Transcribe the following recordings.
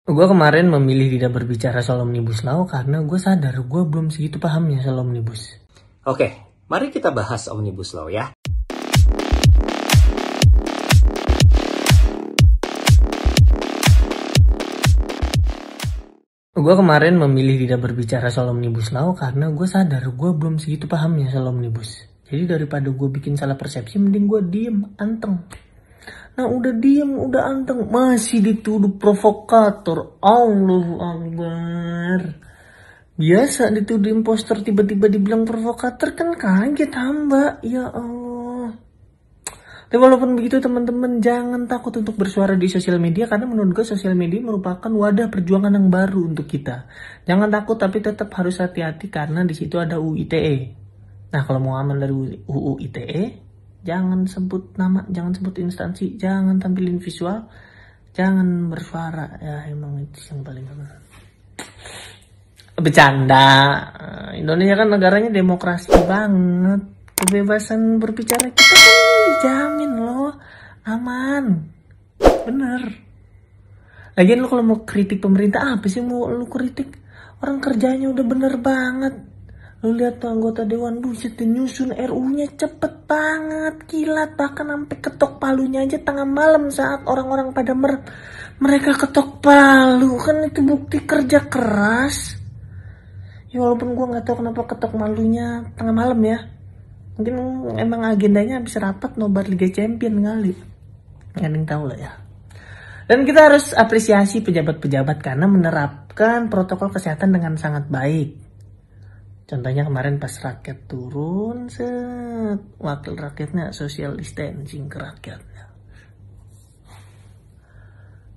Gue kemarin memilih tidak berbicara soal Omnibus Law karena gue sadar gue belum segitu pahamnya soal Omnibus. Oke, mari kita bahas Omnibus Law ya. Gue kemarin memilih tidak berbicara soal Omnibus Law karena gue sadar gue belum segitu pahamnya soal Omnibus. Jadi daripada gue bikin salah persepsi, mending gue diem, anteng. Nah udah diem, udah anteng, masih dituduh provokator. Allahu Akbar. Biasa dituduh imposter, tiba-tiba dibilang provokator, kan kaget hamba. Ya Allah. Tapi walaupun begitu teman-teman, jangan takut untuk bersuara di sosial media, karena menurut gue sosial media merupakan wadah perjuangan yang baru untuk kita. Jangan takut, tapi tetap harus hati-hati karena di situ ada UU ITE. Nah kalau mau aman dari UU ITE, jangan sebut nama, jangan sebut instansi, jangan tampilin visual, jangan bersuara. Ya emang itu yang paling aman. Bercanda, Indonesia kan negaranya demokrasi banget, kebebasan berbicara kita kan dijamin loh, aman, bener. Lagian lo kalau mau kritik pemerintah, apa sih mau lo kritik? Orang kerjanya udah bener banget. Lo lihat tuh anggota dewan, buset, nyusun RU-nya cepet banget, kilat, bahkan sampai ketok palunya aja tengah malam saat orang-orang pada mereka ketok palu. Kan itu bukti kerja keras. Ya walaupun gue nggak tahu kenapa ketok malunya tengah malam ya. Mungkin emang agendanya habis rapat nobar Liga Champion kali. Nggak ada yang tahu lah ya. Dan kita harus apresiasi pejabat-pejabat karena menerapkan protokol kesehatan dengan sangat baik. Contohnya kemarin pas rakyat turun, wakil rakyatnya social distancing ke rakyat.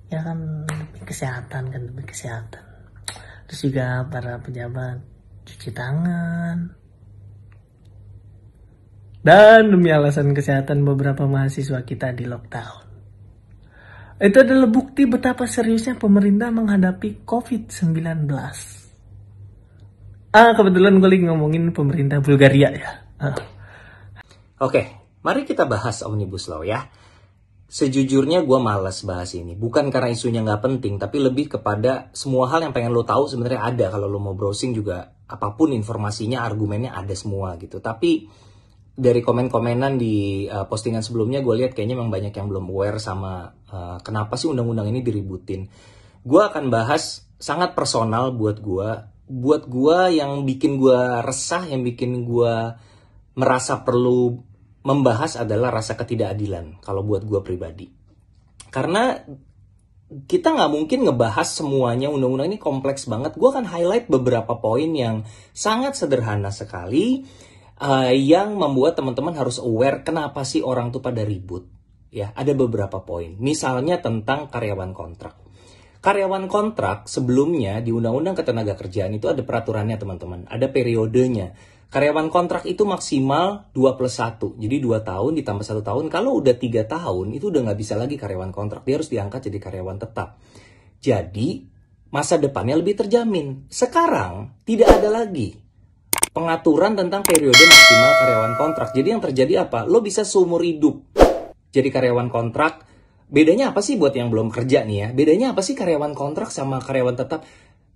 Ya kan demi kesehatan kan, demi kesehatan. Terus juga para pejabat cuci tangan. Dan demi alasan kesehatan beberapa mahasiswa kita di lockdown. Itu adalah bukti betapa seriusnya pemerintah menghadapi COVID-19. Kebetulan gue lagi ngomongin pemerintah Bulgaria ya. Oke, mari kita bahas Omnibus Law ya. Sejujurnya gue malas bahas ini. Bukan karena isunya nggak penting, tapi lebih kepada semua hal yang pengen lo tahu sebenarnya ada. Kalau lo mau browsing juga, apapun informasinya, argumennya ada semua gitu. Tapi dari komen-komenan di postingan sebelumnya, gue lihat kayaknya memang banyak yang belum aware sama kenapa sih undang-undang ini diributin. Gue akan bahas sangat personal buat gue. Buat gue yang bikin gue resah, yang bikin gue merasa perlu membahas adalah rasa ketidakadilan kalau buat gue pribadi. Karena kita nggak mungkin ngebahas semuanya, undang-undang ini kompleks banget. Gue akan highlight beberapa poin yang sangat sederhana sekali, yang membuat teman-teman harus aware kenapa sih orang tuh pada ribut. Ya, ada beberapa poin. Misalnya tentang karyawan kontrak. Karyawan kontrak sebelumnya di Undang-Undang Ketenagakerjaan itu ada peraturannya teman-teman, ada periodenya. Karyawan kontrak itu maksimal 2+1, jadi 2 tahun ditambah 1 tahun. Kalau udah 3 tahun, itu udah nggak bisa lagi karyawan kontrak, dia harus diangkat jadi karyawan tetap. Jadi, masa depannya lebih terjamin. Sekarang, tidak ada lagi pengaturan tentang periode maksimal karyawan kontrak. Jadi yang terjadi apa? Lo bisa seumur hidup jadi karyawan kontrak. Bedanya apa sih buat yang belum kerja nih ya? Bedanya apa sih karyawan kontrak sama karyawan tetap?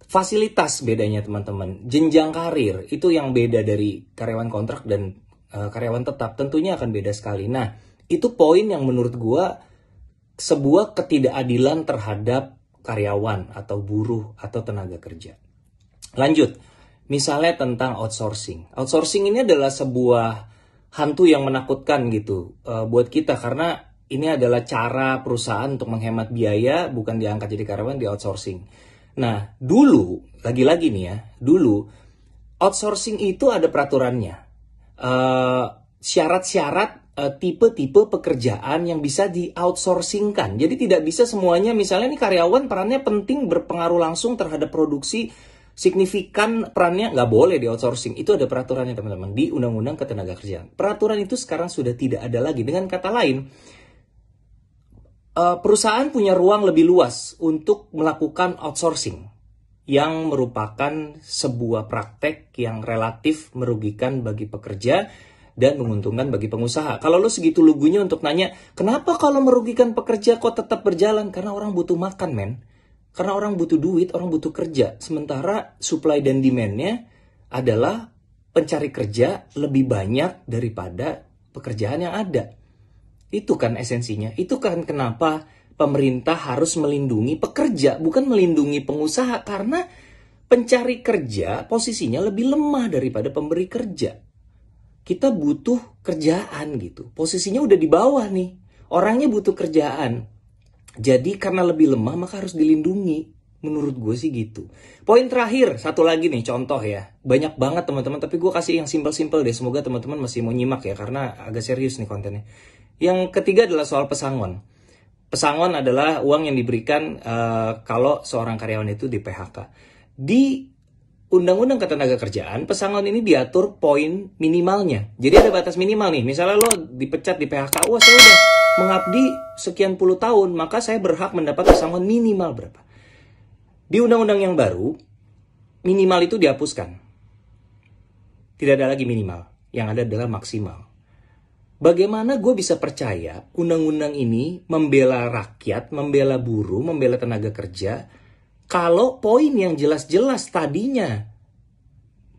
Fasilitas bedanya teman-teman, jenjang karir itu yang beda dari karyawan kontrak dan karyawan tetap, tentunya akan beda sekali. Nah, itu poin yang menurut gua sebuah ketidakadilan terhadap karyawan atau buruh atau tenaga kerja. Lanjut, misalnya tentang outsourcing. Outsourcing ini adalah sebuah hantu yang menakutkan gitu buat kita, karena ini adalah cara perusahaan untuk menghemat biaya, bukan diangkat jadi karyawan, di outsourcing. Nah, dulu, lagi-lagi nih ya, dulu outsourcing itu ada peraturannya. Syarat-syarat tipe-tipe pekerjaan yang bisa di-outsourcingkan. Jadi tidak bisa semuanya, misalnya nih karyawan perannya penting, berpengaruh langsung terhadap produksi, signifikan perannya, nggak boleh di-outsourcing. Itu ada peraturannya teman-teman, di Undang-Undang Ketenagakerjaan. Peraturan itu sekarang sudah tidak ada lagi. Dengan kata lain, perusahaan punya ruang lebih luas untuk melakukan outsourcing yang merupakan sebuah praktek yang relatif merugikan bagi pekerja dan menguntungkan bagi pengusaha. Kalau lo segitu lugunya untuk nanya, kenapa kalau merugikan pekerja kok tetap berjalan? Karena orang butuh makan, men. Karena orang butuh duit, orang butuh kerja. Sementara supply dan demand-nya adalah pencari kerja lebih banyak daripada pekerjaan yang ada. Itu kan esensinya. Itu kan kenapa pemerintah harus melindungi pekerja, bukan melindungi pengusaha. Karena pencari kerja posisinya lebih lemah daripada pemberi kerja. Kita butuh kerjaan gitu. Posisinya udah di bawah nih. Orangnya butuh kerjaan. Jadi karena lebih lemah maka harus dilindungi. Menurut gue sih gitu. Poin terakhir, satu lagi nih contoh ya. Banyak banget teman-teman, tapi gue kasih yang simpel-simpel deh. Semoga teman-teman masih mau nyimak ya, karena agak serius nih kontennya. Yang ketiga adalah soal pesangon. Pesangon adalah uang yang diberikan kalau seorang karyawan itu di PHK. Di Undang-Undang Ketenagakerjaan, pesangon ini diatur poin minimalnya. Jadi ada batas minimal nih. Misalnya lo dipecat di PHK, wah saya udah mengabdi sekian puluh tahun, maka saya berhak mendapat pesangon minimal berapa. Di undang-undang yang baru, minimal itu dihapuskan. Tidak ada lagi minimal, yang ada adalah maksimal. Bagaimana gue bisa percaya undang-undang ini membela rakyat, membela buruh, membela tenaga kerja, kalau poin yang jelas-jelas tadinya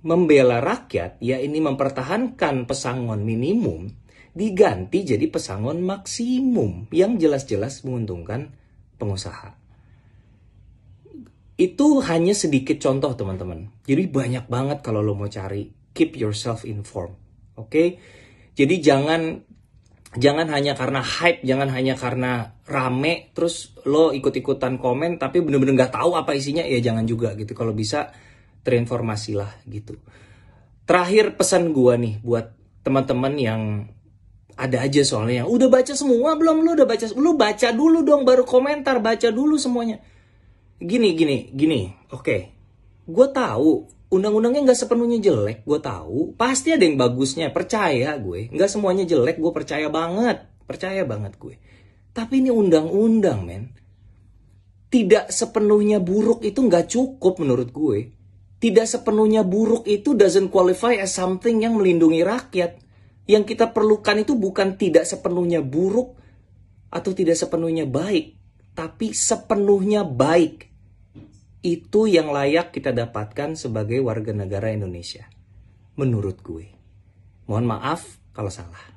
membela rakyat, ya ini mempertahankan pesangon minimum, diganti jadi pesangon maksimum yang jelas-jelas menguntungkan pengusaha. Itu hanya sedikit contoh teman-teman. Jadi banyak banget kalau lo mau cari. Keep yourself informed. Oke? Jadi jangan hanya karena hype, jangan hanya karena rame, terus lo ikut-ikutan komen, tapi bener-bener gak tahu apa isinya, ya jangan juga gitu. Kalau bisa terinformasilah gitu. Terakhir pesan gua nih buat teman-teman yang ada aja soalnya yang udah baca semua belum, lu udah baca, lu baca dulu dong baru komentar, baca dulu semuanya. Gini, oke. Gue tahu undang-undangnya nggak sepenuhnya jelek, gue tahu pasti ada yang bagusnya, percaya gue. Nggak semuanya jelek, gue percaya banget gue. Tapi ini undang-undang, men. Tidak sepenuhnya buruk itu nggak cukup menurut gue. Tidak sepenuhnya buruk itu doesn't qualify as something yang melindungi rakyat. Yang kita perlukan itu bukan tidak sepenuhnya buruk atau tidak sepenuhnya baik, tapi sepenuhnya baik. Itu yang layak kita dapatkan sebagai warga negara Indonesia. Menurut gue. Mohon maaf kalau salah.